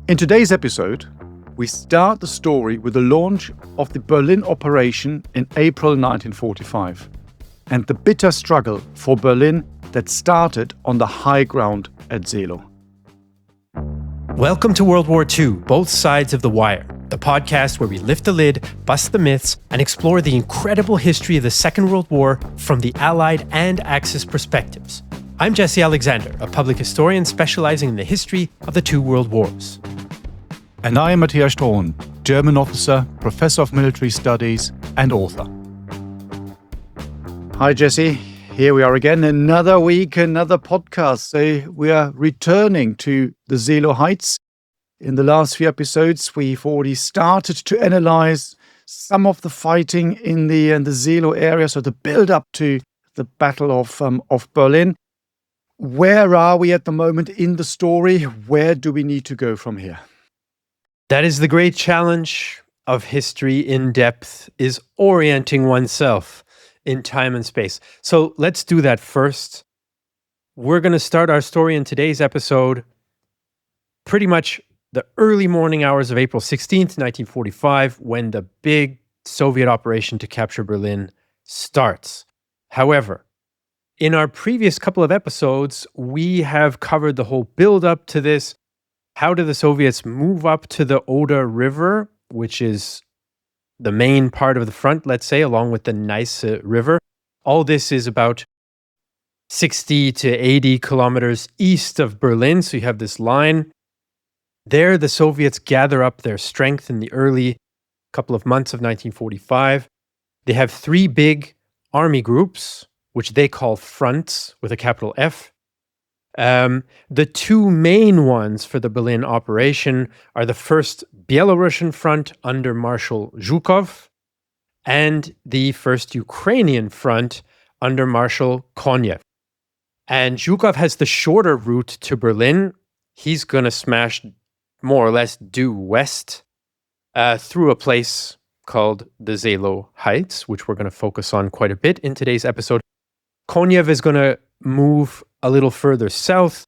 In today's episode, we start the story with the launch of the Berlin operation in April 1945 and the bitter struggle for Berlin that started on the high ground at Seelow. Welcome to World War II, Both Sides of the Wire, the podcast where we lift the lid, bust the myths, and explore the incredible history of the Second World War from the Allied and Axis perspectives. I'm Jesse Alexander, a public historian specializing in the history of the two world wars. And I am Matthias Strohn, German officer, professor of military studies, and author. Hi, Jesse. Here we are again, another week, another podcast. So we are returning to the Seelow Heights. In the last few episodes, we've already started to analyze some of the fighting in the Seelow area, so the build-up to the Battle of Berlin. Where are we at the moment in the story? Where do we need to go from here? That is the great challenge of history in depth, is orienting oneself in time and space. So let's do that first. We're going to start our story in today's episode pretty much the early morning hours of April 16th, 1945, when the big Soviet operation to capture Berlin starts. However, in our previous couple of episodes, we have covered the whole build-up to this. How do the Soviets move up to the Oder River, which is the main part of the front, let's say, along with the Neisse River? All this is about 60 to 80 kilometers east of Berlin. So you have this line. There, the Soviets gather up their strength in the early couple of months of 1945. They have three big army groups, which they call fronts with a capital F. The two main ones for the Berlin operation are the first Belarusian front under Marshal Zhukov and the first Ukrainian front under Marshal Konev. And Zhukov has the shorter route to Berlin. He's going to smash more or less due west through a place called the Seelow Heights, which we're going to focus on quite a bit in today's episode. Konev is going to move a little further south,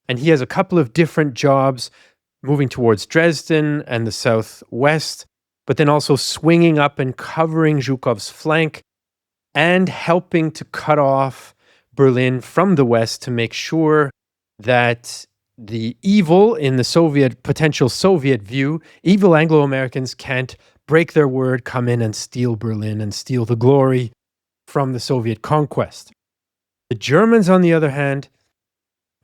and he has a couple of different jobs moving towards Dresden and the southwest, but then also swinging up and covering Zhukov's flank and helping to cut off Berlin from the west to make sure that the evil in the potential Soviet view, evil Anglo-Americans can't break their word, come in and steal Berlin and steal the glory from the Soviet conquest. The Germans, on the other hand,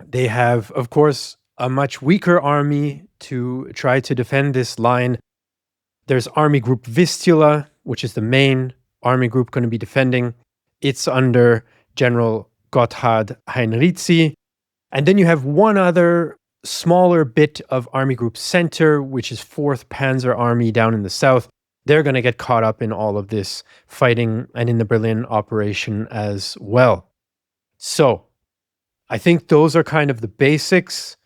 they have, of course, a much weaker army to try to defend this line. There's Army Group Vistula, which is the main army group going to be defending. It's under General Gotthard Heinrizi. And then you have one other smaller bit of Army Group Center, which is 4th Panzer Army down in the south. They're going to get caught up in all of this fighting and in the Berlin operation as well. So, I think those are kind of the basics.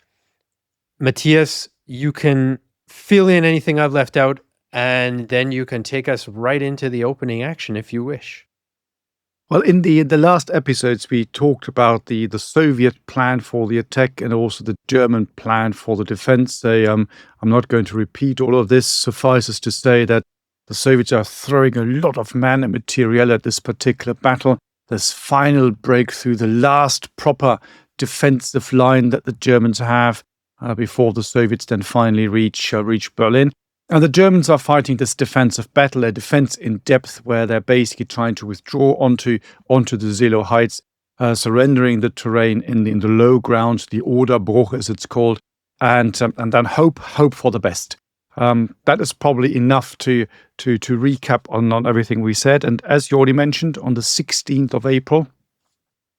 Matthias, you can fill in anything I've left out, and then you can take us right into the opening action if you wish. Well, in the last episodes, we talked about the Soviet plan for the attack and also the German plan for the defense. I'm not going to repeat all of this. Suffices to say that the Soviets are throwing a lot of man and material at this particular battle. This final breakthrough, the last proper defensive line that the Germans have before the Soviets then finally reach Berlin. And the Germans are fighting this defensive battle, a defense in depth, where they're basically trying to withdraw onto the Seelow Heights, surrendering the terrain in the low ground, the Oderbruch as it's called, and then hope for the best. That is probably enough to recap on everything we said. And as you already mentioned, on the 16th of April,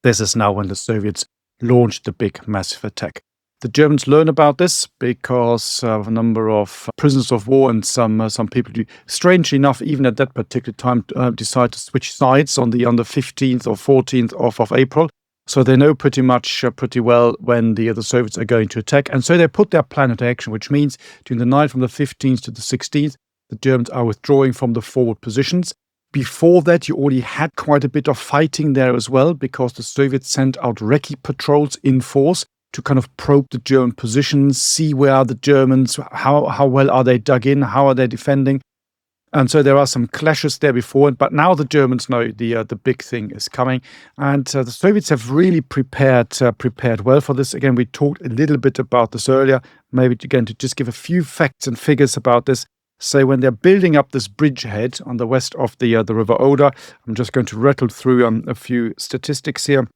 this is now when the Soviets launched the big massive attack. The Germans learn about this because a number of prisoners of war and some people, strangely enough, even at that particular time, decide to switch sides on the 15th or 14th of April. So they know pretty well when the Soviets are going to attack. And so they put their plan into action, which means during the night from the 15th to the 16th, the Germans are withdrawing from the forward positions. Before that, you already had quite a bit of fighting there as well, because the Soviets sent out recce patrols in force to kind of probe the German positions, see where are the Germans, how well are they dug in, how are they defending. And so there are some clashes there before, but now the Germans know the big thing is coming, and the Soviets have really prepared well for this. Again, we talked a little bit about this earlier. Maybe again to just give a few facts and figures about this. So when they're building up this bridgehead on the west of the River Oder, I'm just going to rattle through a few statistics here.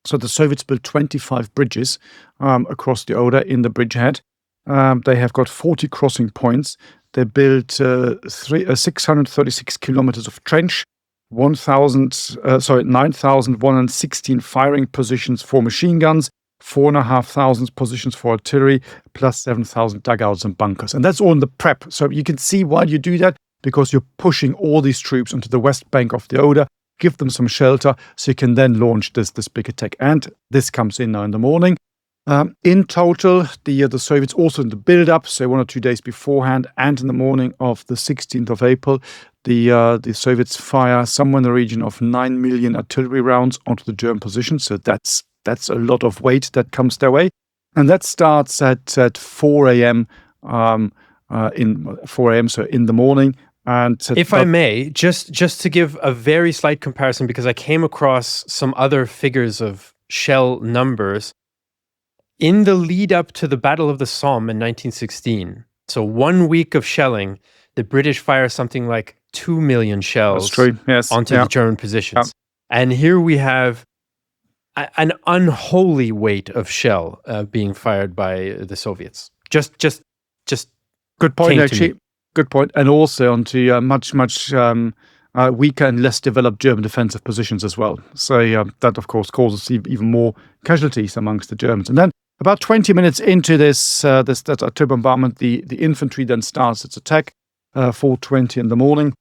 So the Soviets built 25 bridges across the Oder in the bridgehead. They have got 40 crossing points. They built 636 kilometers of trench, 9,116 firing positions for machine guns, 4,500 positions for artillery, plus 7,000 dugouts and bunkers. And that's all in the prep. So you can see why you do that, because you're pushing all these troops onto the west bank of the Oder, give them some shelter, so you can then launch this big attack. And this comes in now in the morning. In total, the Soviets also in the build-up, so 1 or 2 days beforehand, and in the morning of the 16th of April, the Soviets fire somewhere in the region of 9 million artillery rounds onto the German position. So that's a lot of weight that comes their way, and that starts at 4 a.m. So in the morning. And if I may, just to give a very slight comparison, because I came across some other figures of shell numbers. In the lead up to the Battle of the Somme in 1916, so 1 week of shelling, the British fire something like 2 million shells onto the German positions. And here we have an unholy weight of shell being fired by the Soviets. Just good point, actually. Good point. And also onto much weaker and less developed German defensive positions as well. So that, of course, causes even more casualties amongst the Germans. And then about 20 minutes into this artillery bombardment, the infantry then starts its attack, 4:20 in the morning.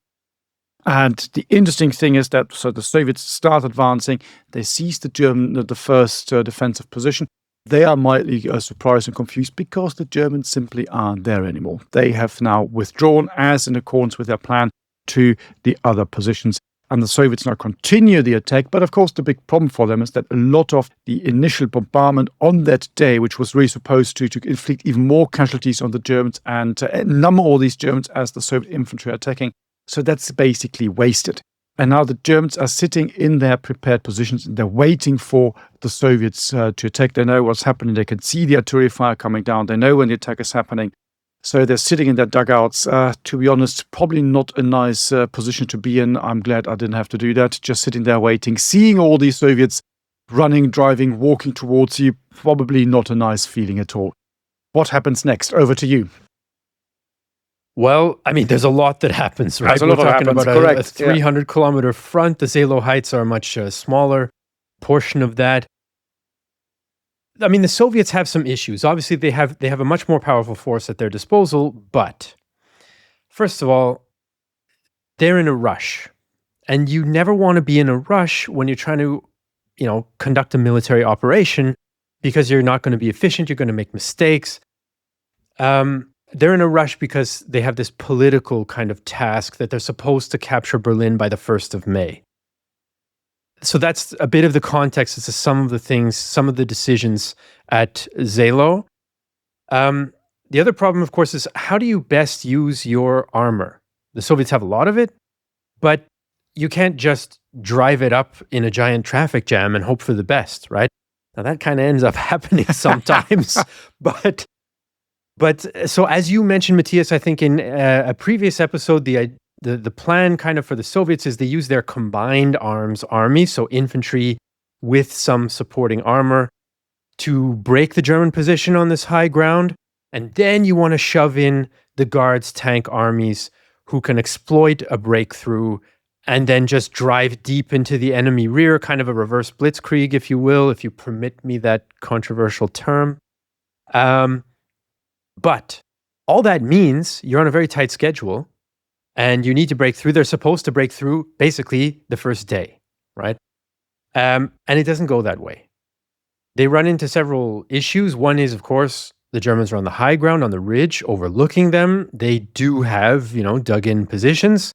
And the interesting thing is that the Soviets start advancing. They seize the first defensive position. They are mildly surprised and confused because the Germans simply aren't there anymore. They have now withdrawn, as in accordance with their plan, to the other positions. And the Soviets now continue the attack. But of course, the big problem for them is that a lot of the initial bombardment on that day, which was really supposed to inflict even more casualties on the Germans and number all these Germans as the Soviet infantry are attacking. So that's basically wasted. And now the Germans are sitting in their prepared positions. And they're waiting for the Soviets to attack. They know what's happening. They can see the artillery fire coming down. They know when the attack is happening. So they're sitting in their dugouts. To be honest, probably not a nice position to be in. I'm glad I didn't have to do that. Just sitting there waiting, seeing all these Soviets running, driving, walking towards you. Probably not a nice feeling at all. What happens next? Over to you. Well, I mean, there's a lot that happens, right? We're talking about a 300-kilometer front. The Seelow Heights are a much smaller portion of that. I mean, the Soviets have some issues. Obviously, they have a much more powerful force at their disposal, but first of all, they're in a rush. And you never want to be in a rush when you're trying to, conduct a military operation, because you're not going to be efficient, you're going to make mistakes. They're in a rush because they have this political kind of task that they're supposed to capture Berlin by the 1st of May. So that's a bit of the context as to some of the decisions at Seelow. The other problem, of course, is how do you best use your armor? The Soviets have a lot of it, but you can't just drive it up in a giant traffic jam and hope for the best, right? Now that kind of ends up happening sometimes, but so as you mentioned, Matthias, I think in a previous episode, the plan kind of for the Soviets is they use their combined arms army, so infantry with some supporting armor, to break the German position on this high ground. And then you want to shove in the Guards tank armies who can exploit a breakthrough and then just drive deep into the enemy rear, kind of a reverse blitzkrieg, if you will, if you permit me that controversial term. But all that means you're on a very tight schedule and you need to break through. They're supposed to break through basically the first day, right? And it doesn't go that way. They run into several issues. One is, of course, the Germans are on the high ground, on the ridge, overlooking them. They do have, dug-in positions.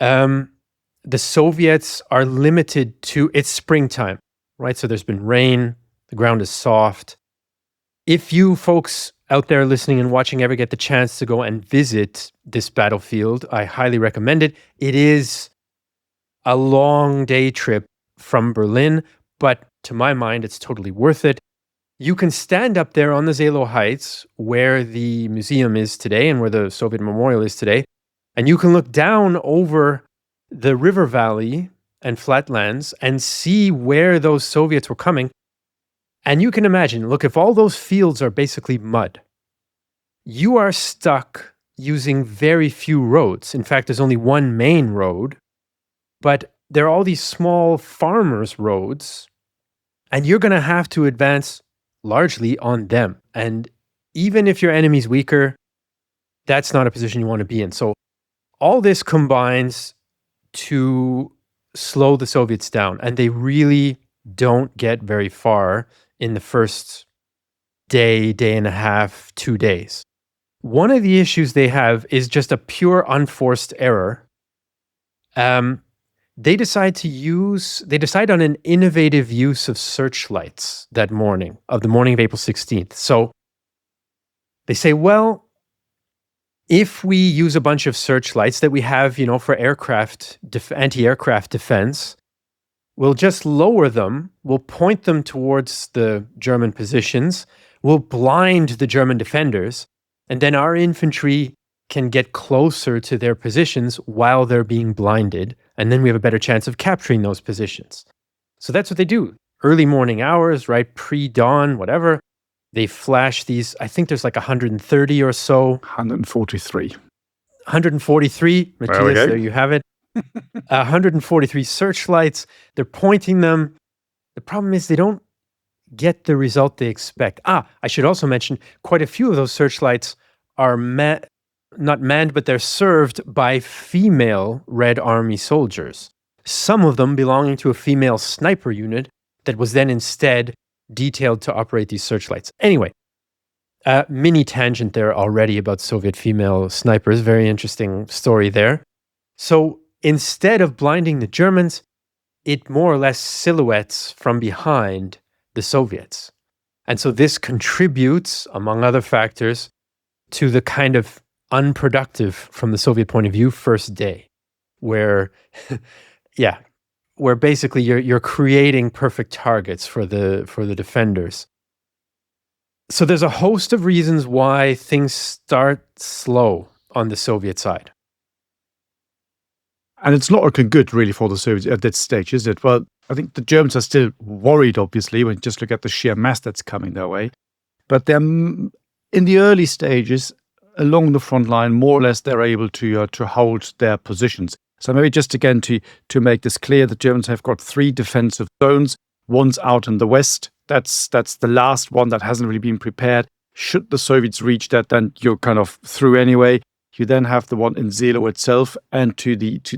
The Soviets are limited to, it's springtime, right? So there's been rain. The ground is soft. If you folks out there listening and watching ever get the chance to go and visit this battlefield, I highly recommend it. It is a long day trip from Berlin, but to my mind, it's totally worth it. You can stand up there on the Seelow Heights where the museum is today and where the Soviet memorial is today, and you can look down over the river valley and flatlands and see where those Soviets were coming. And you can imagine, look, if all those fields are basically mud, you are stuck using very few roads. In fact, there's only one main road, but there are all these small farmers' roads, and you're going to have to advance largely on them. And even if your enemy's weaker, that's not a position you want to be in. So all this combines to slow the Soviets down, and they really don't get very far in the first day, day and a half, 2 days. One of the issues they have is just a pure unforced error. They decide on an innovative use of searchlights that morning, of the morning of April 16th. So they say, well, if we use a bunch of searchlights that we have, for anti-aircraft defense, we'll just lower them, we'll point them towards the German positions, we'll blind the German defenders, and then our infantry can get closer to their positions while they're being blinded, and then we have a better chance of capturing those positions. So that's what they do. Early morning hours, right, pre-dawn, whatever, they flash these, I think there's like 130 or so. 143. 143, Matthias, there you have it. 143 searchlights. They're pointing them. The problem is they don't get the result they expect. I should also mention quite a few of those searchlights are not manned, but they're served by female Red Army soldiers. Some of them belonging to a female sniper unit that was then instead detailed to operate these searchlights. Anyway, mini tangent there already about Soviet female snipers. Very interesting story there. So instead of blinding the Germans, it more or less silhouettes from behind the Soviets. And so this contributes, among other factors, to the kind of unproductive, from the Soviet point of view, first day, where basically you're creating perfect targets for the defenders. So there's a host of reasons why things start slow on the Soviet side. And it's not looking good, really, for the Soviets at that stage, is it? Well, I think the Germans are still worried, obviously, when you just look at the sheer mass that's coming their way. But they're in the early stages, along the front line, more or less, they're able to hold their positions. So maybe just again to make this clear, the Germans have got 3 defensive zones. One's out in the west. That's the last one that hasn't really been prepared. Should the Soviets reach that, then you're kind of through anyway. You then have the one in Seelow itself, and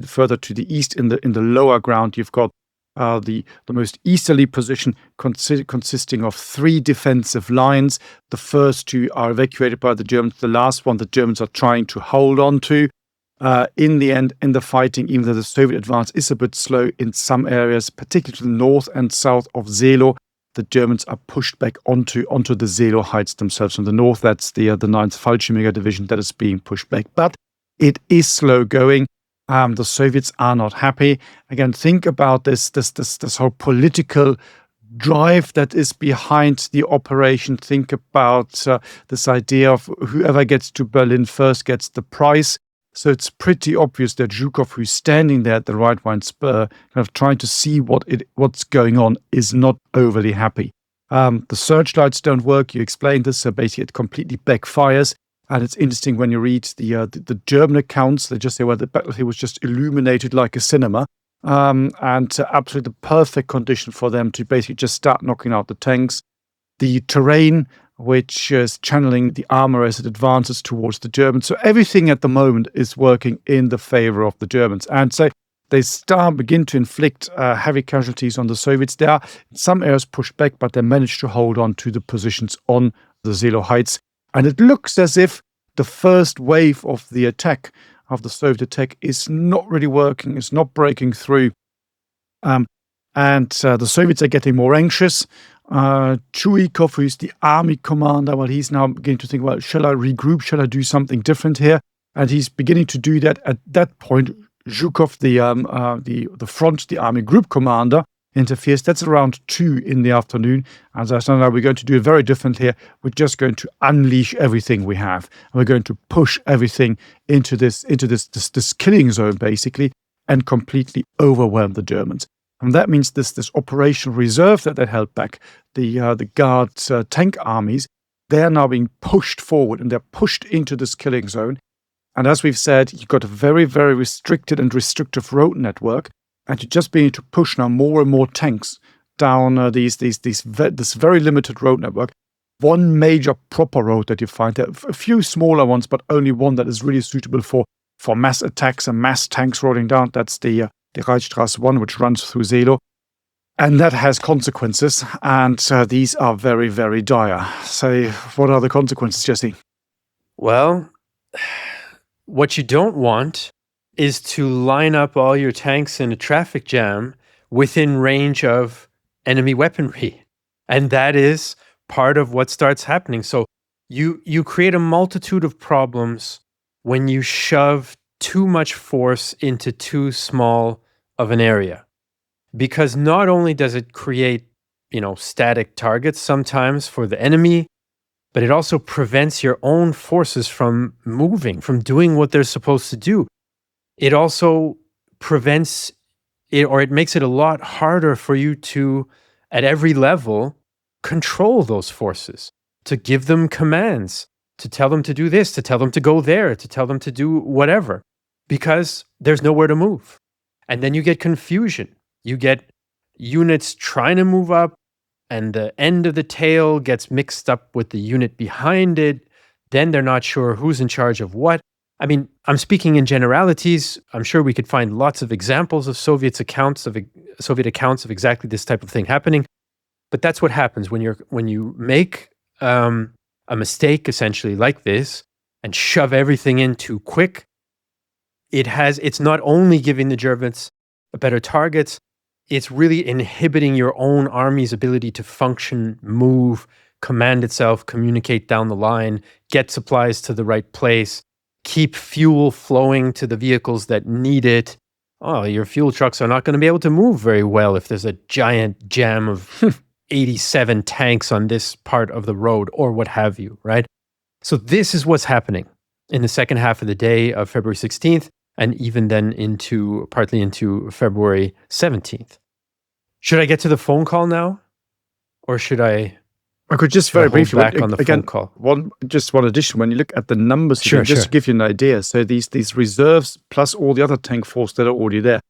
further to the east in the lower ground, you've got the most easterly position consisting of 3 defensive lines. The first 2 are evacuated by the Germans. The last one, the Germans are trying to hold on to. In the end, in the fighting, even though the Soviet advance is a bit slow in some areas, particularly to the north and south of Seelow, the Germans are pushed back onto the Seelow Heights themselves. In the north, that's the 9th Fallschirmjäger Division that is being pushed back. But it is slow going. The Soviets are not happy. Again, think about this whole political drive that is behind the operation. Think about this idea of whoever gets to Berlin first gets the prize. So it's pretty obvious that Zhukov, who's standing there at the right wing spur, kind of trying to see what's going on, is not overly happy. The searchlights don't work. You explained this, so basically it completely backfires. And it's interesting when you read the German accounts, they just say, well, the battlefield was just illuminated like a cinema. And absolutely the perfect condition for them to basically just start knocking out the tanks. The terrain, which is channeling the armor as it advances towards the Germans. So everything at the moment is working in the favor of the Germans. And so they begin to inflict heavy casualties on the Soviets. They are in some areas pushed back, but they manage to hold on to the positions on the Seelow Heights. And it looks as if the first wave of the attack, of the Soviet attack, is not really working, is not breaking through. And the Soviets are getting more anxious. Chuikov, who's the army commander, well, he's now beginning to think, well, shall I regroup? Shall I do something different here? And he's beginning to do that. At that point, Zhukov, the front, the army group commander, interferes. That's around 2 in the afternoon. And I said, no, we're going to do it very different here. We're just going to unleash everything we have. And we're going to push everything into this killing zone, basically, and completely overwhelm the Germans. And that means this operational reserve that they held back, the Guard tank armies, they're now being pushed forward and they're pushed into this killing zone. And as we've said, you've got a very, very restricted and restrictive road network, and you're just beginning to push now more and more tanks down this very limited road network. One major proper road that you find, there are a few smaller ones, but only one that is really suitable for mass attacks and mass tanks rolling down. That's the Reichstrasse 1, which runs through Seelow. And that has consequences, and these are very, very dire. So what are the consequences, Jesse? Well, what you don't want is to line up all your tanks in a traffic jam within range of enemy weaponry. And that is part of what starts happening. So you create a multitude of problems when you shove too much force into too small of an area. Because not only does it create, static targets sometimes for the enemy, but it also prevents your own forces from moving, from doing what they're supposed to do. It also prevents it, or it makes it a lot harder for you to, at every level, control those forces, to give them commands, to tell them to do this, to tell them to go there, to tell them to do whatever, because there's nowhere to move. And then you get confusion. You get units trying to move up, and the end of the tail gets mixed up with the unit behind it. Then they're not sure who's in charge of what. I mean, I'm speaking in generalities. I'm sure we could find lots of examples of Soviet accounts of exactly this type of thing happening. But that's what happens when you make a mistake, essentially like this, and shove everything in too quick. It's not only giving the Germans better targets, it's really inhibiting your own army's ability to function, move, command itself, communicate down the line, get supplies to the right place, keep fuel flowing to the vehicles that need it. Oh, your fuel trucks are not going to be able to move very well if there's a giant jam of 87 tanks on this part of the road or what have you, right? So this is what's happening in the second half of the day of February 16th, and even then partly into February 17th. Should I get to the phone call now? Or should I could just very briefly back on the phone call? One addition. When you look at the numbers, Sure. To give you an idea. So these reserves plus all the other tank force that are already there,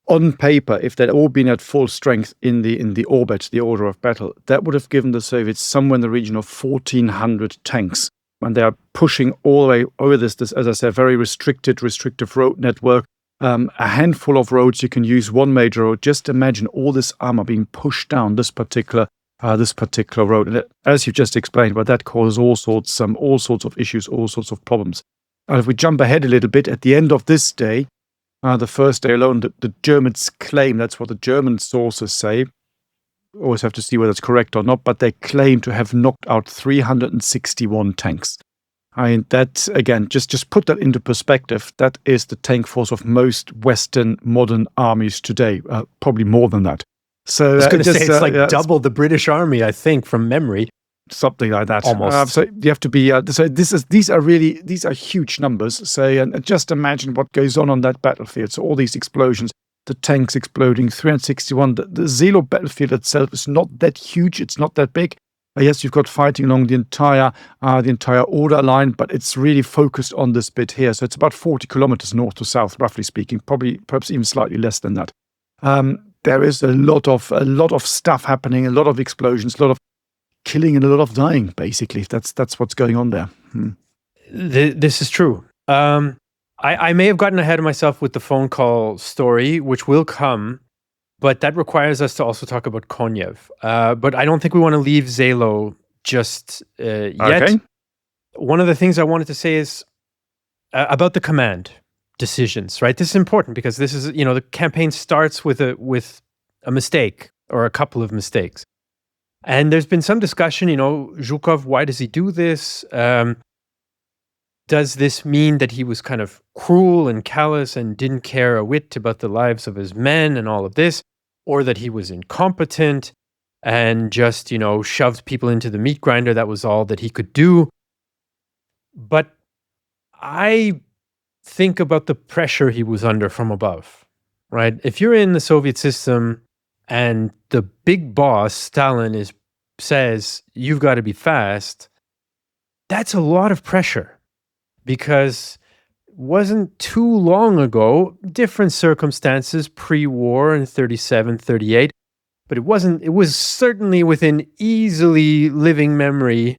on paper, if they'd all been at full strength in the orbit, the order of battle, that would have given the Soviets somewhere in the region of 1,400 tanks. And they are pushing all the way over this, as I said, very restrictive road network. A handful of roads you can use, one major road. Just imagine all this armor being pushed down this particular road. And as you just explained, but that causes all sorts of issues, all sorts of problems. And if we jump ahead a little bit, at the end of this day, the first day alone, the Germans claim, that's what the German sources say, always have to see whether it's correct or not, but they claim to have knocked out 361 tanks. I mean, that, again, just put that into perspective. That is the tank force of most Western modern armies today, probably more than that. So I was going to say, it's double the British army, I think, from memory. Something like that. Almost. So you have to be, these are huge numbers. So, and just imagine what goes on that battlefield. So all these explosions, the tanks exploding, 361. The Seelow battlefield itself is not that huge. It's not that big. Yes, you've got fighting along the entire order line, but it's really focused on this bit here. So it's about 40 kilometers north to south, roughly speaking, perhaps even slightly less than that. There is a lot of stuff happening, a lot of explosions, a lot of killing and a lot of dying. Basically, that's what's going on there. This is true. I may have gotten ahead of myself with the phone call story, which will come, but that requires us to also talk about Konyev. But I don't think we want to leave Seelow just yet. Okay. One of the things I wanted to say is about the command decisions, right? This is important because this is, the campaign starts with a mistake or a couple of mistakes. And there's been some discussion, Zhukov, why does he do this? Does this mean that he was kind of cruel and callous and didn't care a whit about the lives of his men and all of this? Or that he was incompetent and just, shoved people into the meat grinder? That was all that he could do. But I think about the pressure he was under from above, right? If you're in the Soviet system and the big boss, Stalin, says, you've got to be fast, that's a lot of pressure. Because it wasn't too long ago, different circumstances pre-war in 37, 38, but it was certainly within easily living memory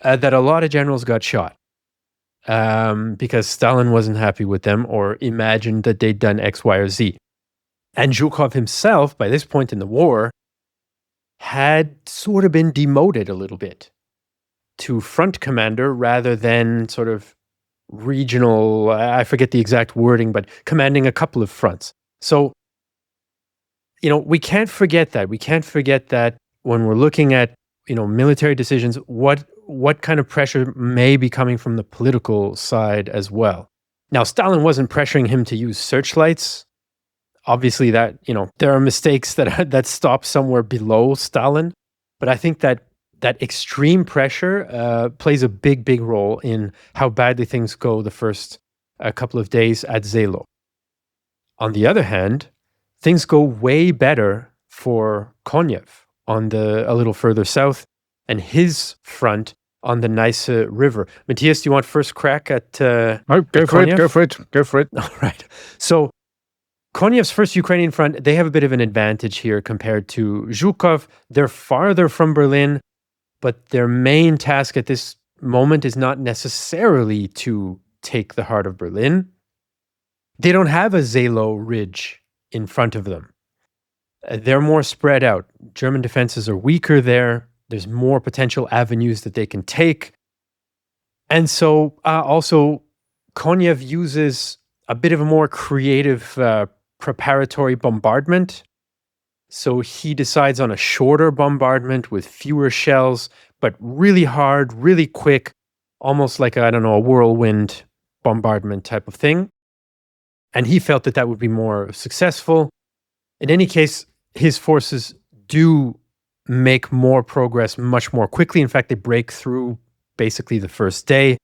that a lot of generals got shot because Stalin wasn't happy with them or imagined that they'd done X, Y, or Z. And Zhukov himself, by this point in the war, had sort of been demoted a little bit to front commander rather than sort of regional, I forget the exact wording, but commanding a couple of fronts. So, we can't forget that. We can't forget that when we're looking at, military decisions, what kind of pressure may be coming from the political side as well. Now, Stalin wasn't pressuring him to use searchlights. Obviously that, there are mistakes that stop somewhere below Stalin. But I think that extreme pressure plays a big, big role in how badly things go the first couple of days at Seelow. On the other hand, things go way better for Konev a little further south, and his front on the Neisse River. Matthias, do you want first crack at Go for it. All right. So Konev's first Ukrainian front, they have a bit of an advantage here compared to Zhukov. They're farther from Berlin, but their main task at this moment is not necessarily to take the heart of Berlin. They don't have a Seelow ridge in front of them. They're more spread out. German defenses are weaker there. There's more potential avenues that they can take. And so also Konev uses a bit of a more creative preparatory bombardment. So he decides on a shorter bombardment with fewer shells, but really hard, really quick, almost like, a whirlwind bombardment type of thing. And he felt that would be more successful. In any case, his forces do make more progress much more quickly. In fact, they break through basically the first day,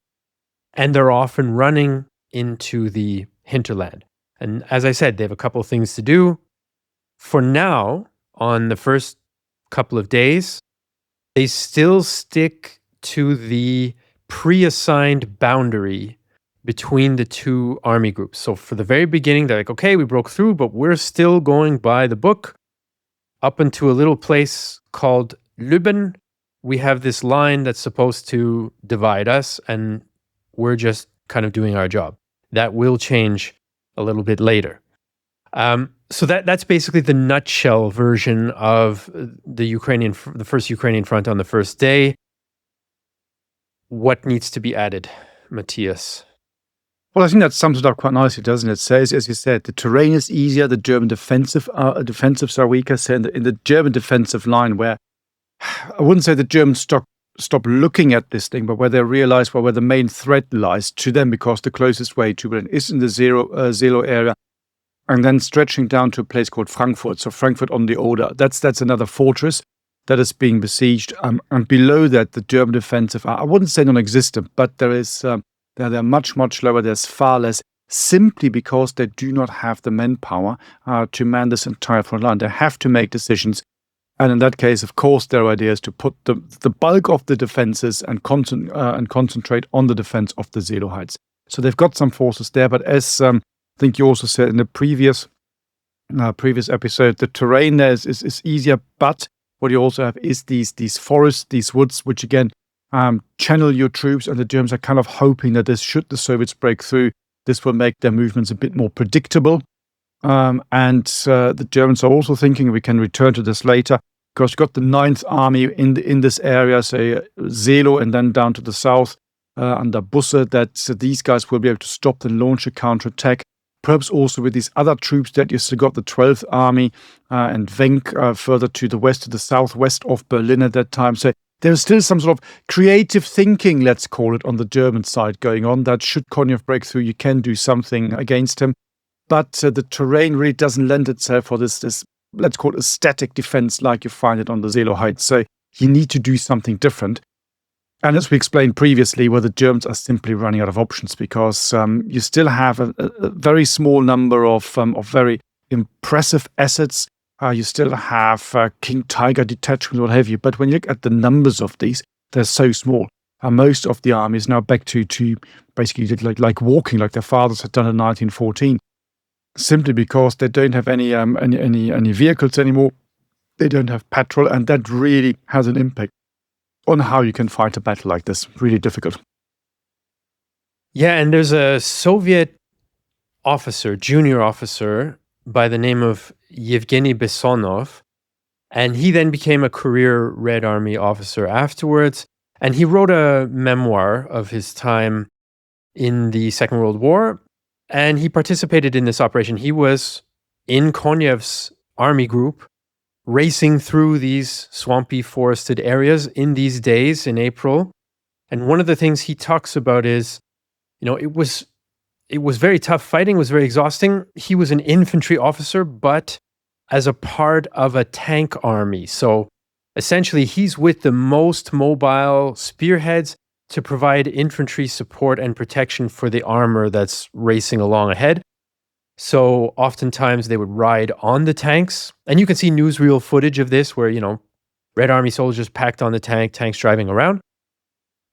and they're often running into the hinterland. And as I said, they have a couple of things to do. For now, on the first couple of days, they still stick to the pre-assigned boundary between the two army groups. So for the very beginning, they're like, okay, we broke through, but we're still going by the book. Up into a little place called Lübben, we have this line that's supposed to divide us, and we're just kind of doing our job. That will change a little bit later. So that's basically the nutshell version of the first Ukrainian front on the first day. What needs to be added, Matthias? Well, I think that sums it up quite nicely, doesn't it? It says, as you said, the terrain is easier, the German defensives are weaker. So in the German defensive line, where I wouldn't say the Germans stop looking at this thing, but where they realize where the main threat lies to them, because the closest way to Berlin is in the Seelow area, and then stretching down to a place called Frankfurt. So Frankfurt on the Oder, that's another fortress that is being besieged. And below that, the German defensive are, I wouldn't say non-existent, but there is they're much, much lower. There's far less, simply because they do not have the manpower to man this entire front line. They have to make decisions. And in that case, of course, their idea is to put the bulk of the defenses and concentrate on the defense of the Seelow Heights. So they've got some forces there, but as I think you also said in the previous episode, the terrain there is easier. But what you also have is these forests, these woods, which again channel your troops, and the Germans are kind of hoping that should the Soviets break through, this will make their movements a bit more predictable. And the Germans are also thinking, we can return to this later, because you've got the 9th Army in this area, say Seelow, and then down to the south under Busse, that these guys will be able to stop and launch a counterattack perhaps also with these other troops that you still got the 12th Army and Wenck further to the west, to the southwest of Berlin at that time. So there's still some sort of creative thinking, let's call it, on the German side going on, that should Konev break through, you can do something against him. But the terrain really doesn't lend itself for this, let's call it a static defense like you find it on the Seelow Heights. So you need to do something different. And as we explained previously, the Germans are simply running out of options because you still have a very small number of very impressive assets. You still have King Tiger detachment, what have you. But when you look at the numbers of these, they're so small. Most of the army is now back to basically like walking, like their fathers had done in 1914. Simply because they don't have any vehicles anymore. They don't have petrol, and that really has an impact on how you can fight a battle like this. Really difficult. Yeah, and there's a Soviet officer, junior officer, by the name of Yevgeny Besonov, and he then became a career Red Army officer afterwards, and he wrote a memoir of his time in the Second World War, and he participated in this operation. He was in Konev's army group, racing through these swampy, forested areas in these days in April. And one of the things he talks about is, it was very tough fighting, it was very exhausting. He was an infantry officer, but as a part of a tank army. So essentially, he's with the most mobile spearheads to provide infantry support and protection for the armor that's racing along ahead. So oftentimes they would ride on the tanks. And you can see newsreel footage of this where, Red Army soldiers packed on the tanks driving around.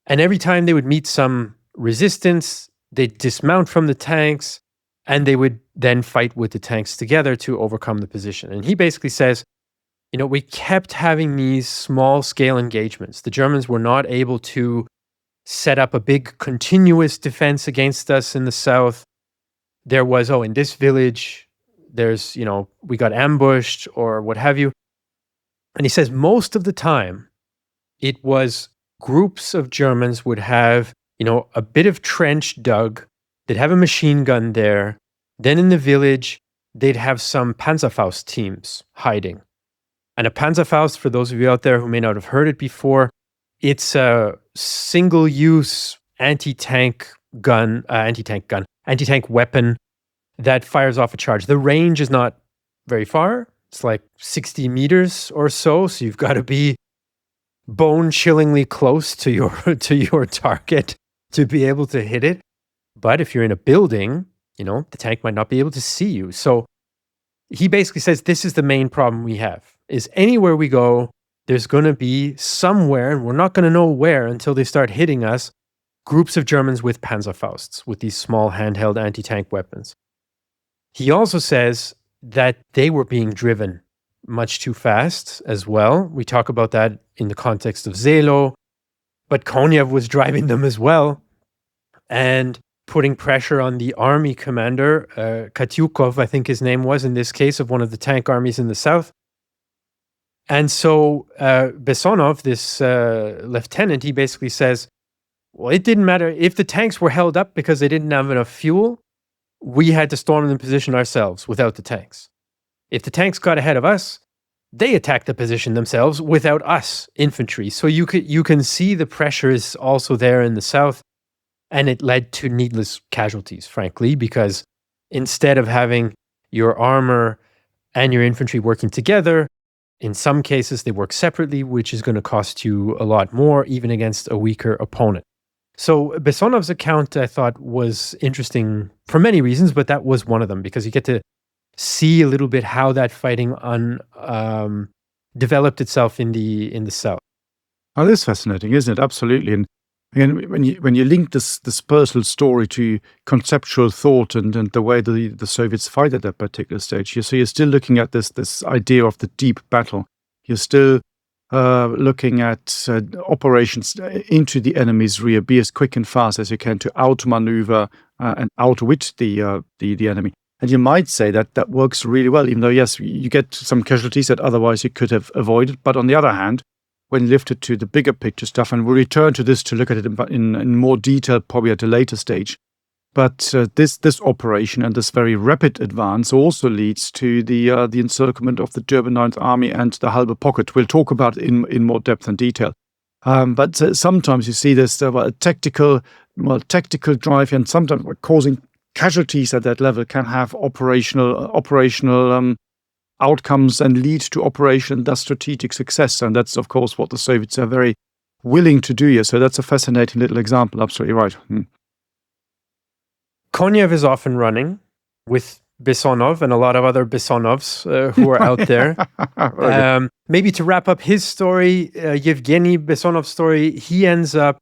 And every time they would meet some resistance, they'd dismount from the tanks and they would then fight with the tanks together to overcome the position. And he basically says, we kept having these small-scale engagements. The Germans were not able to set up a big continuous defense against us in the south. There was, in this village, there's, we got ambushed or what have you. And he says most of the time, it was groups of Germans would have, a bit of trench dug. They'd have a machine gun there. Then in the village, they'd have some Panzerfaust teams hiding. And a Panzerfaust, for those of you out there who may not have heard it before, it's a single-use anti-tank weapon that fires off a charge. The range is not very far. It's like 60 meters or so. So you've got to be bone-chillingly close to your target to be able to hit it. But if you're in a building, the tank might not be able to see you. So he basically says this is the main problem we have, is anywhere we go, there's going to be somewhere, and we're not going to know where until they start hitting us, groups of Germans with Panzerfausts, with these small handheld anti-tank weapons. He also says that they were being driven much too fast as well. We talk about that in the context of Seelow, but Konev was driving them as well and putting pressure on the army commander, Katyukov, I think his name was in this case, of one of the tank armies in the south. And so Besonov, this lieutenant, he basically says, well, it didn't matter. If the tanks were held up because they didn't have enough fuel, we had to storm the position ourselves without the tanks. If the tanks got ahead of us, they attacked the position themselves without us, infantry. So you can see the pressure is also there in the south. And it led to needless casualties, frankly, because instead of having your armor and your infantry working together, in some cases, they work separately, which is going to cost you a lot more, even against a weaker opponent. So Besonov's account, I thought, was interesting for many reasons, but that was one of them, because you get to see a little bit how that fighting developed itself in the south. Oh, this is fascinating, isn't it? Absolutely. And again, when you link this personal story to conceptual thought and the way the Soviets fight at that particular stage, you're still looking at this idea of the deep battle. You're still looking at operations into the enemy's rear. Be as quick and fast as you can to outmaneuver and outwit the enemy. And you might say that works really well, even though, yes, you get some casualties that otherwise you could have avoided. But on the other hand, when lifted to the bigger picture stuff, and we'll return to this to look at it in more detail probably at a later stage, But this operation and this very rapid advance also leads to the encirclement of the German Ninth Army and the Halbe Pocket. We'll talk about it in more depth and detail. But sometimes you see this tactical drive, and sometimes causing casualties at that level can have operational outcomes and lead to operation, thus strategic success. And that's, of course, what the Soviets are very willing to do here. So that's a fascinating little example. Absolutely right. Konev is often running with Bessonov and a lot of other Bessonovs who are out there. Okay. Maybe to wrap up his story, Yevgeny Bessonov's story, he ends up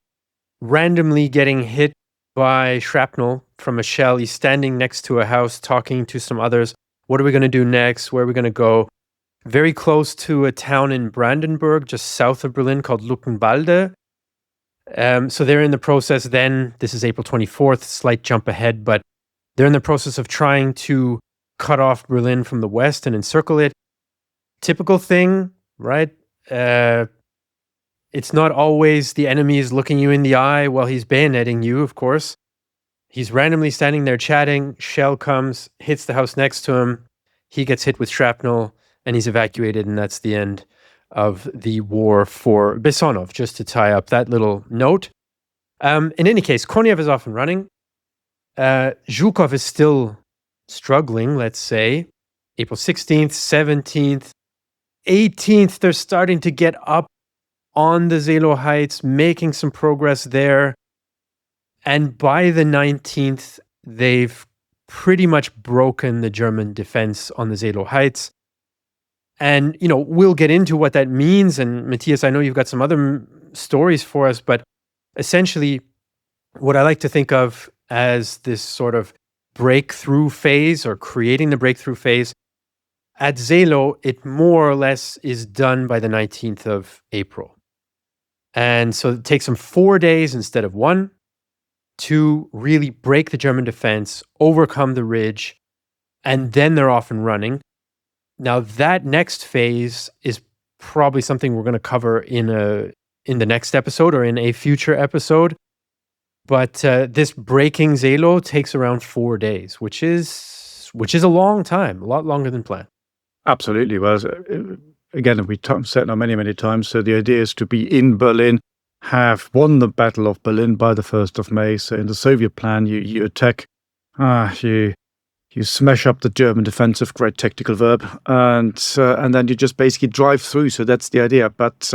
randomly getting hit by shrapnel from a shell. He's standing next to a house talking to some others. What are we going to do next? Where are we going to go? Very close to a town in Brandenburg, just south of Berlin, called Luckenwalde. So they're in the process then, this is April 24th, slight jump ahead, but they're in the process of trying to cut off Berlin from the west and encircle it. Typical thing, right? It's not always the enemy is looking you in the eye while he's bayoneting you, of course. He's randomly standing there chatting, shell comes, hits the house next to him, he gets hit with shrapnel, and he's evacuated, and that's the end of the war for Bessonov, just to tie up that little note. In any case, Konev is off and running. Zhukov is still struggling, let's say. April 16th, 17th, 18th, they're starting to get up on the Seelow Heights, making some progress there. And by the 19th, they've pretty much broken the German defense on the Seelow Heights. And, we'll get into what that means. And Matthias, I know you've got some other stories for us, but essentially what I like to think of as this sort of breakthrough phase or creating the breakthrough phase, at Seelow, it more or less is done by the 19th of April. And so it takes them 4 days instead of 1 to really break the German defense, overcome the ridge, and then they're off and running. Now, that next phase is probably something we're going to cover in the next episode or in a future episode. But this breaking Seelow takes around 4 days, which is a long time, a lot longer than planned. Absolutely. Well, again, we said now many times. So the idea is to be in Berlin, have won the Battle of Berlin by the 1st of May. So in the Soviet plan, you attack, you smash up the German defensive, great tactical verb, and then you just basically drive through. So that's the idea, but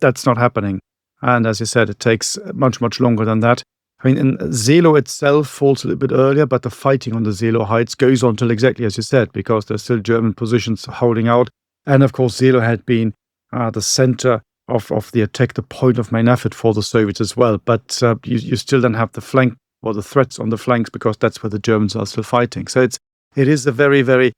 that's not happening. And as you said, it takes much longer than that. I mean, in Seelow itself falls a little bit earlier, but the fighting on the Seelow Heights goes on till exactly as you said, because there's still German positions holding out. And of course, Seelow had been the center of the attack, the point of main effort for the Soviets as well. But you still then have the flank or the threats on the flanks, because that's where the Germans are still fighting. So it is a very, very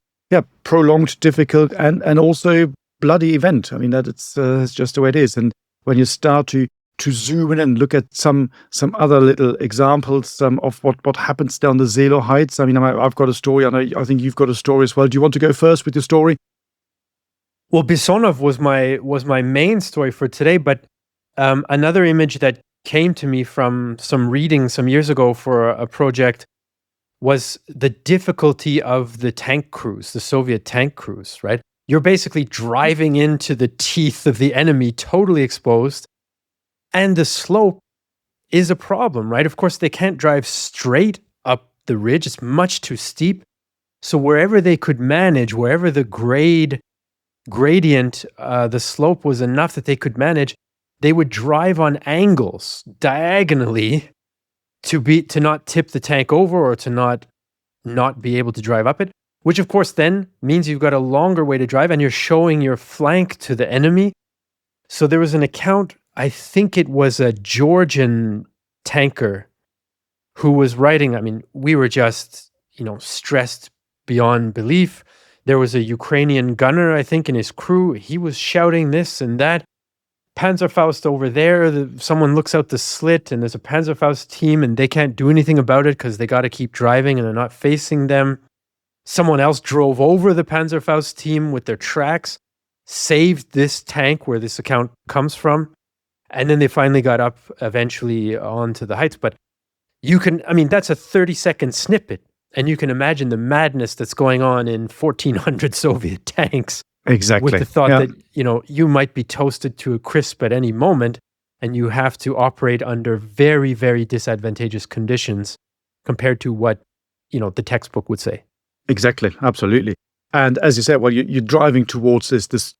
prolonged, difficult, and also bloody event. I mean, that it's just the way it is. And when you start to zoom in and look at some other little examples of what happens down the Seelow Heights. I mean, I've got a story. I think you've got a story as well. Do you want to go first with your story? Well, Bessonov was my main story for today, but another image that came to me from some reading some years ago for a project was the difficulty of the tank crews, the Soviet tank crews, right? You're basically driving into the teeth of the enemy, totally exposed, and the slope is a problem, right? Of course, they can't drive straight up the ridge. It's much too steep. So wherever they could manage, wherever the gradient, the slope was enough that they could manage, they would drive on angles diagonally to not tip the tank over or to not be able to drive up it, which of course then means you've got a longer way to drive and you're showing your flank to the enemy. So there was an account, I think it was a Georgian tanker who was writing, I mean, we were just, stressed beyond belief. There was a Ukrainian gunner, I think, in his crew. He was shouting this and that. Panzerfaust over there, someone looks out the slit and there's a Panzerfaust team and they can't do anything about it because they got to keep driving and they're not facing them. Someone else drove over the Panzerfaust team with their tracks, saved this tank where this account comes from, and then they finally got up eventually onto the heights. But that's a 30-second snippet. And you can imagine the madness that's going on in 1,400 Soviet tanks. Exactly. With the thought that, you might be toasted to a crisp at any moment, and you have to operate under very, very disadvantageous conditions compared to what, the textbook would say. Exactly. Absolutely. And as you said, well, you're driving towards this,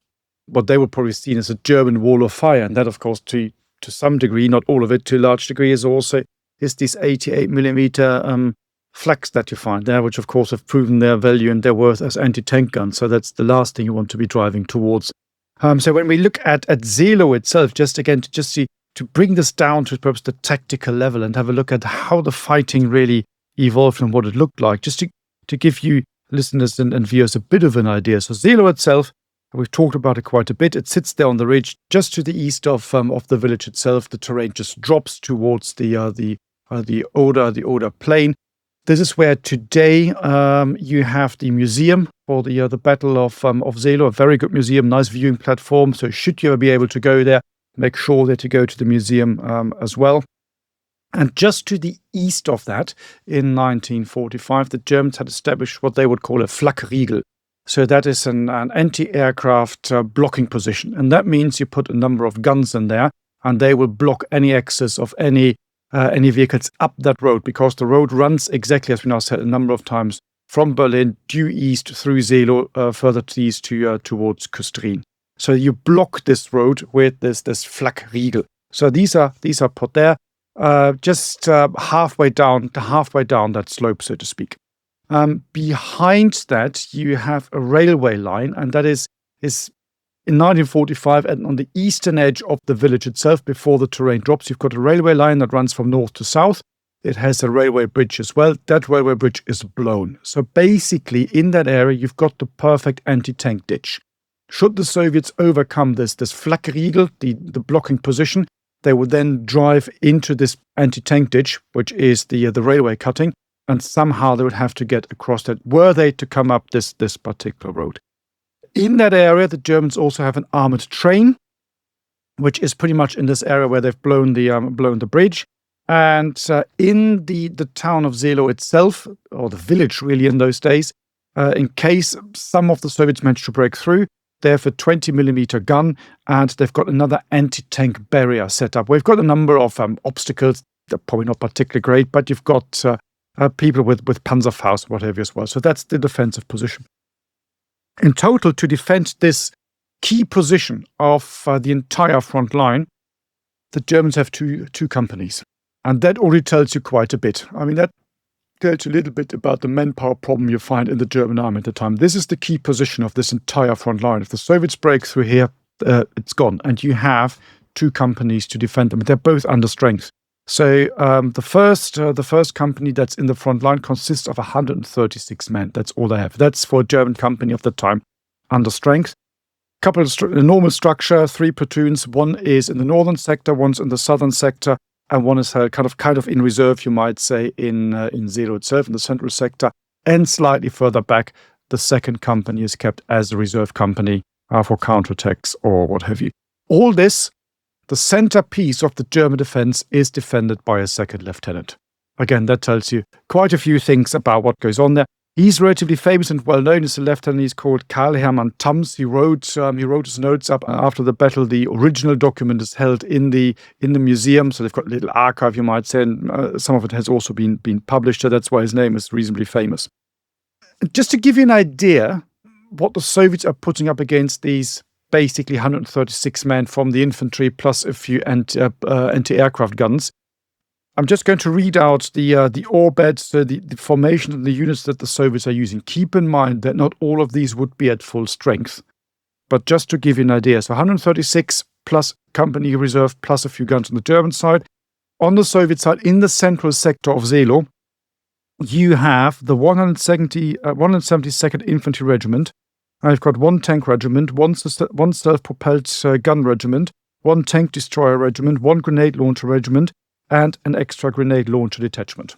what they would probably see as a German wall of fire. And that, of course, to some degree, not all of it, to a large degree, is these 88 millimeter flags that you find there, which of course have proven their value and their worth as anti-tank guns. So that's the last thing you want to be driving towards. So when we look at Seelow itself, just again to bring this down to perhaps the tactical level and have a look at how the fighting really evolved and what it looked like, just to give you listeners and viewers a bit of an idea. So Seelow itself, we've talked about it quite a bit. It sits there on the ridge just to the east of the village itself. The terrain just drops towards the Oder plain. This is where today you have the museum for the Battle of Seelow, a very good museum, nice viewing platform. So should you ever be able to go there, make sure that you go to the museum as well. And just to the east of that, in 1945, the Germans had established what they would call a Flakriegel. So that is an anti-aircraft blocking position. And that means you put a number of guns in there, and they will block any access of any vehicles up that road, because the road runs exactly, as we now said a number of times, from Berlin due east through Seelow, further to the east towards Küstrin. So you block this road with this Flakriegel. So these are put there just halfway down that slope, so to speak. Behind that, you have a railway line, and that is in 1945, and on the eastern edge of the village itself, before the terrain drops, you've got a railway line that runs from north to south. It has a railway bridge as well. That railway bridge is blown. So basically, in that area, you've got the perfect anti-tank ditch. Should the Soviets overcome this Flakriegel, the blocking position, they would then drive into this anti-tank ditch, which is the railway cutting, and somehow they would have to get across that, were they to come up this particular road. In that area, the Germans also have an armored train, which is pretty much in this area where they've blown the bridge. And in the town of Seelow itself, or the village really in those days, in case some of the Soviets managed to break through, they have a 20 millimeter gun, and they've got another anti-tank barrier set up. We've got a number of obstacles. They're probably not particularly great, but you've got people with Panzerfaust, what have you as well. So that's the defensive position. In total, to defend this key position of the entire front line, the Germans have two companies. And that already tells you quite a bit. I mean, that tells you a little bit about the manpower problem you find in the German army at the time. This is the key position of this entire front line. If the Soviets break through here, it's gone. And you have two companies to defend them. They're both under strength. So the first company that's in the front line consists of 136 men. That's all they have. That's for a German company of the time, under strength. Couple of normal structure, 3 platoons. One is in the northern sector, one's in the southern sector, and one is kind of in reserve, you might say, in Seelow itself, in the central sector. And slightly further back, the second company is kept as a reserve company for counterattacks or what have you. All this, the centerpiece of the German defense, is defended by a second lieutenant. Again, that tells you quite a few things about what goes on there. He's relatively famous and well known as a lieutenant. He's called Karl Hermann Tams. He wrote his notes up after the battle. The original document is held in the museum, so they've got a little archive, you might say, and some of it has also been published. So that's why his name is reasonably famous. Just to give you an idea, what the Soviets are putting up against these basically 136 men from the infantry plus a few anti-aircraft guns. I'm just going to read out the orbeds, the formation and the units that the Soviets are using. Keep in mind that not all of these would be at full strength. But just to give you an idea, so 136 plus company reserve plus a few guns on the German side. On the Soviet side, in the central sector of Seelow, you have the 172nd Infantry Regiment. I've got 1 tank regiment, one self-propelled gun regiment, 1 tank destroyer regiment, 1 grenade launcher regiment, and an extra grenade launcher detachment.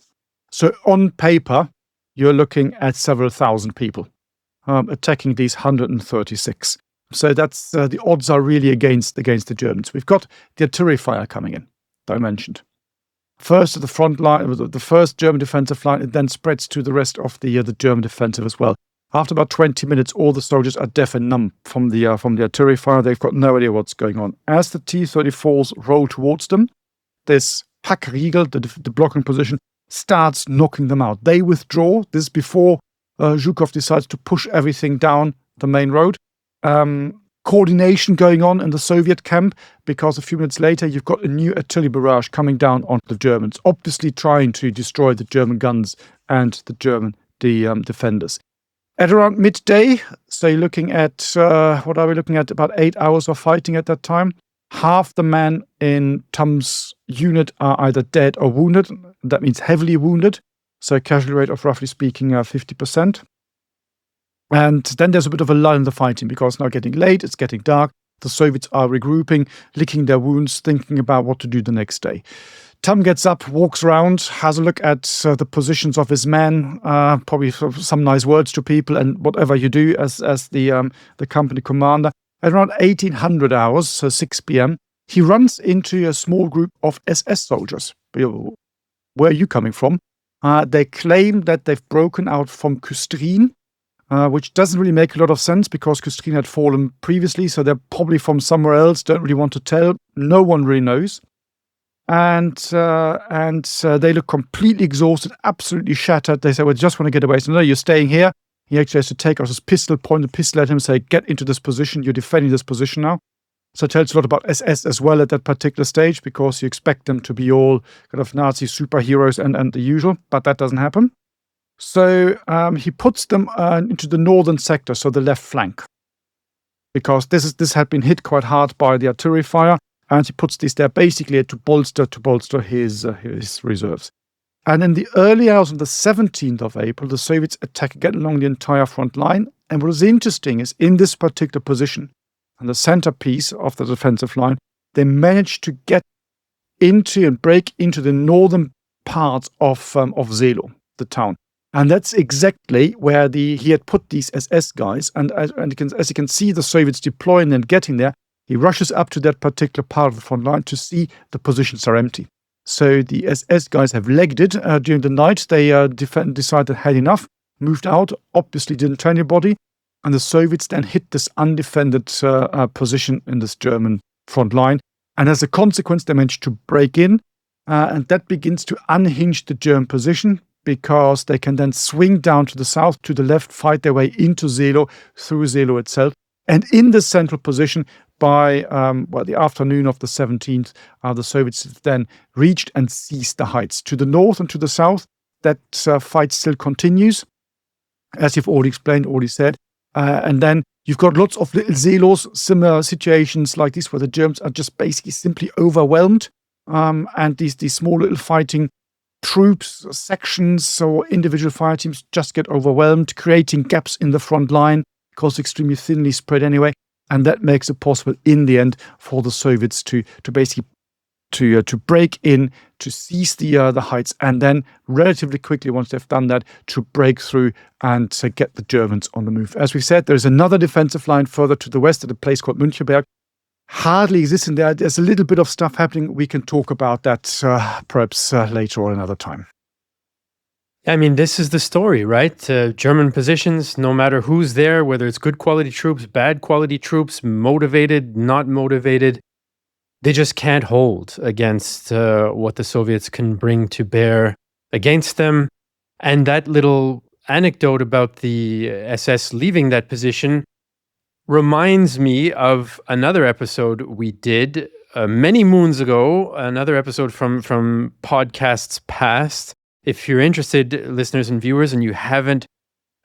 So on paper, you're looking at several thousand people attacking these 136. So that's the odds are really against the Germans. We've got the artillery fire coming in, that I mentioned. first to the front line, the first German defensive line, it then spreads to the rest of the German defensive as well. After about 20 minutes, all the soldiers are deaf and numb from the artillery fire. They've got no idea what's going on. As the T-34s roll towards them, this Hackriegel, the blocking position, starts knocking them out. They withdraw. This is before Zhukov decides to push everything down the main road. Coordination going on in the Soviet camp, because a few minutes later you've got a new artillery barrage coming down on the Germans, obviously trying to destroy the German guns and the German defenders. At around midday, so you're looking at, what are we looking at, about 8 hours of fighting at that time. Half the men in Tom's unit are either dead or wounded. That means heavily wounded. So a casualty rate of, roughly speaking, 50%. And then there's a bit of a lull in the fighting, because now getting late, it's getting dark. The Soviets are regrouping, licking their wounds, thinking about what to do the next day. Tom gets up, walks around, has a look at the positions of his men, probably some nice words to people, and whatever you do as the company commander. At around 1800 hours, so 6 p.m., he runs into a small group of SS soldiers. Where are you coming from? They claim that they've broken out from Küstrin, which doesn't really make a lot of sense, because Küstrin had fallen previously, so they're probably from somewhere else, don't really want to tell. No one really knows. And they look completely exhausted, absolutely shattered. They say, "We just want to get away." So, "No, you're staying here." He actually has to take out his pistol, point the pistol at him, say, "Get into this position. You're defending this position now." So it tells a lot about SS as well at that particular stage, because you expect them to be all kind of Nazi superheroes and the usual, but that doesn't happen. So he puts them into the northern sector, so the left flank, because this had been hit quite hard by the artillery fire. And he puts these there basically to bolster his reserves. And in the early hours of the 17th of April, the Soviets attack again along the entire front line. And what is interesting is, in this particular position, on the centerpiece of the defensive line, they managed to get into and break into the northern parts of Seelow, the town. And that's exactly where he had put these SS guys. And as you can see the Soviets deploying and getting there, he rushes up to that particular part of the front line to see the positions are empty. So the SS guys have legged it during the night. They decided they had enough, moved out, obviously didn't tell anybody. And the Soviets then hit this undefended position in this German front line. And as a consequence, they managed to break in. And that begins to unhinge the German position, because they can then swing down to the south, to the left, fight their way into Seelow, through Seelow itself. And in the central position, by the afternoon of the 17th, the Soviets then reached and seized the heights. To the north and to the south, that fight still continues, as you've already explained, already said. And then you've got lots of little Seelows, similar situations like this, where the Germans are just basically simply overwhelmed. And these small little fighting troops, sections, or individual fire teams just get overwhelmed, creating gaps in the front line, because extremely thinly spread anyway. And that makes it possible in the end for the Soviets to basically to break in, to seize the heights, and then relatively quickly, once they've done that, to break through and to get the Germans on the move. As we said, there's another defensive line further to the west at a place called Münchenberg. Hardly exists in there. There's a little bit of stuff happening. We can talk about that perhaps later or another time. I mean, this is the story, right? German positions, no matter who's there, whether it's good quality troops, bad quality troops, motivated, not motivated, they just can't hold against what the Soviets can bring to bear against them. And that little anecdote about the SS leaving that position reminds me of another episode we did many moons ago, another episode from podcasts past. If you're interested, listeners and viewers, and you haven't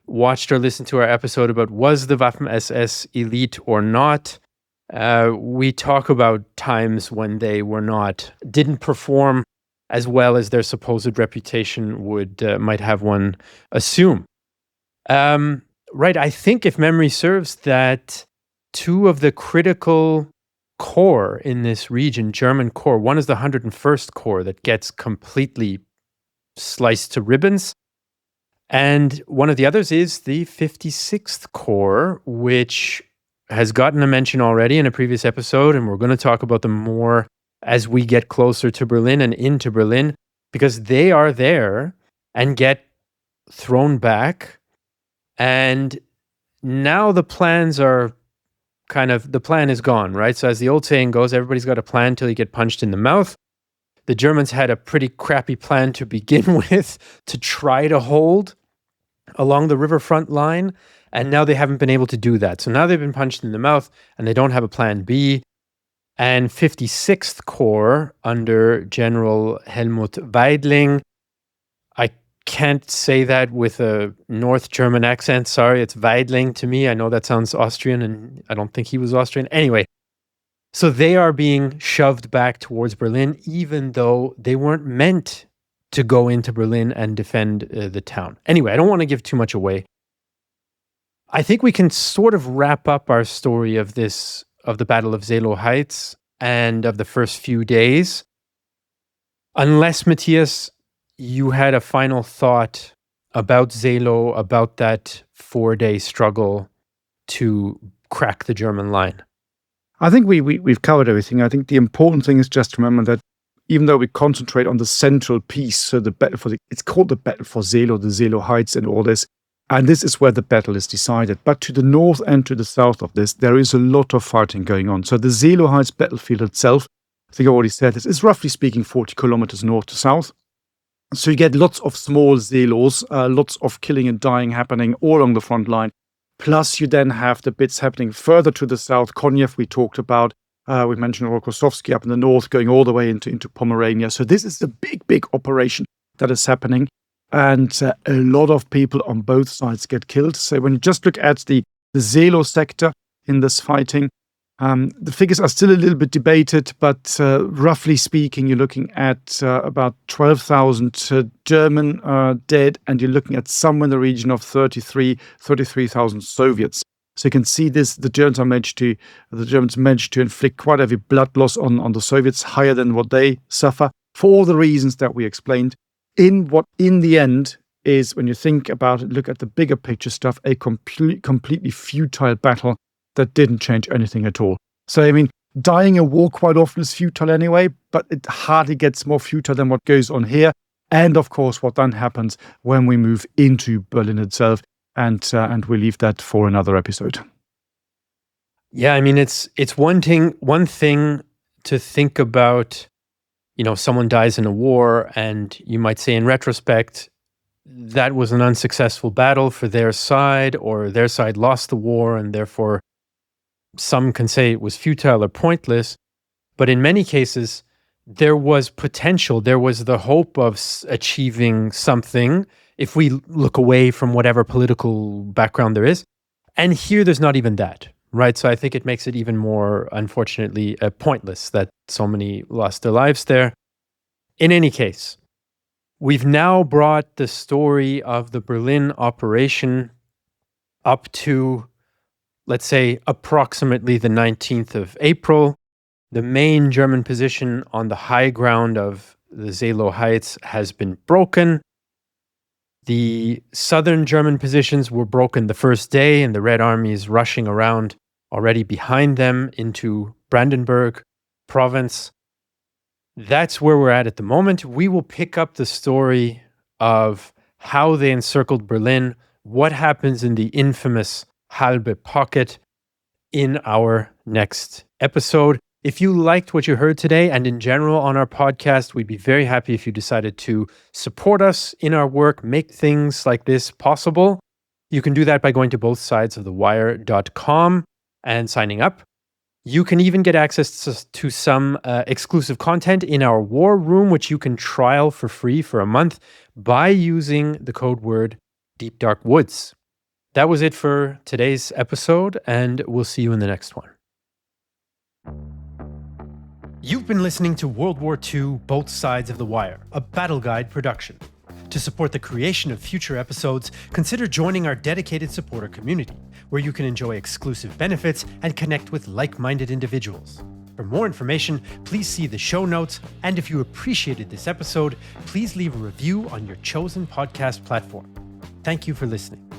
watched or listened to our episode about was the Waffen-SS elite or not, we talk about times when they didn't perform as well as their supposed reputation might have one assume. Right, I think, if memory serves, that two of the critical corps in this region, German corps, one is the 101st Corps that gets completely sliced to ribbons, and one of the others is the 56th Corps, which has gotten a mention already in a previous episode, and we're going to talk about them more as we get closer to Berlin and into Berlin. because they are there and get thrown back. And now the plans are the plan is gone, right? So as the old saying goes, everybody's got a plan till you get punched in the mouth. The Germans had a pretty crappy plan to begin with to try to hold along the riverfront line, and now they haven't been able to do that. So now they've been punched in the mouth, and they don't have a plan B. And 56th Corps under General Helmut Weidling, I can't say that with a North German accent. Sorry, it's Weidling to me. I know that sounds Austrian, and I don't think he was Austrian. Anyway, so they are being shoved back towards Berlin, even though they weren't meant to go into Berlin and defend the town. Anyway, I don't want to give too much away. I think we can sort of wrap up our story of the Battle of Seelow Heights and of the first few days. Unless, Matthias, you had a final thought about Seelow, about that 4-day struggle to crack the German line. I think we've covered everything. I think the important thing is just to remember that even though we concentrate on the central piece, so the battle it's called the Battle for Seelow, the Seelow Heights and all this, and this is where the battle is decided. But to the north and to the south of this, there is a lot of fighting going on. So the Seelow Heights battlefield itself, I think I already said this, is roughly speaking 40 kilometers north to south. So you get lots of small Seelows, lots of killing and dying happening all along the front line. Plus, you then have the bits happening further to the south. Koniew, we talked about. We mentioned Rokossowski up in the north, going all the way into Pomerania. So this is a big, big operation that is happening. And a lot of people on both sides get killed. So when you just look at the Seelow sector in this fighting, the figures are still a little bit debated, but roughly speaking, you're looking at about 12,000 German dead, and you're looking at somewhere in the region of 33,000 Soviets. So you can see this: the Germans managed to inflict quite heavy blood loss on the Soviets, higher than what they suffer, for all the reasons that we explained. In the end is, when you think about it, look at the bigger picture stuff, a completely futile battle that didn't change anything at all. So, I mean, dying in war quite often is futile anyway, but it hardly gets more futile than what goes on here. And of course, what then happens when we move into Berlin itself, and we leave that for another episode. Yeah, I mean, it's one thing to think about, someone dies in a war, and you might say in retrospect, that was an unsuccessful battle for their side, or their side lost the war, and therefore some can say it was futile or pointless. But in many cases, there was potential. There was the hope of achieving something if we look away from whatever political background there is. And here, there's not even that, right? So I think it makes it even more, unfortunately, pointless that so many lost their lives there. In any case, we've now brought the story of the Berlin operation up to, let's say, approximately the 19th of April. The main German position on the high ground of the Seelow Heights has been broken. The southern German positions were broken the first day, and the Red Army is rushing around already behind them into Brandenburg province. That's where we're at the moment. We will pick up the story of how they encircled Berlin, what happens in the infamous Halbe Pocket, in our next episode. If you liked what you heard today, and in general on our podcast, we'd be very happy if you decided to support us in our work, make things like this possible. You can do that by going to bothsidesofthewire.com and signing up. You can even get access to some exclusive content in our war room, which you can trial for free for a month by using the code word Deep Dark Woods. That was it for today's episode, and we'll see you in the next one. You've been listening to World War II Both Sides of the Wire, a Battle Guide production. To support the creation of future episodes, consider joining our dedicated supporter community, where you can enjoy exclusive benefits and connect with like-minded individuals. For more information, please see the show notes, and if you appreciated this episode, please leave a review on your chosen podcast platform. Thank you for listening.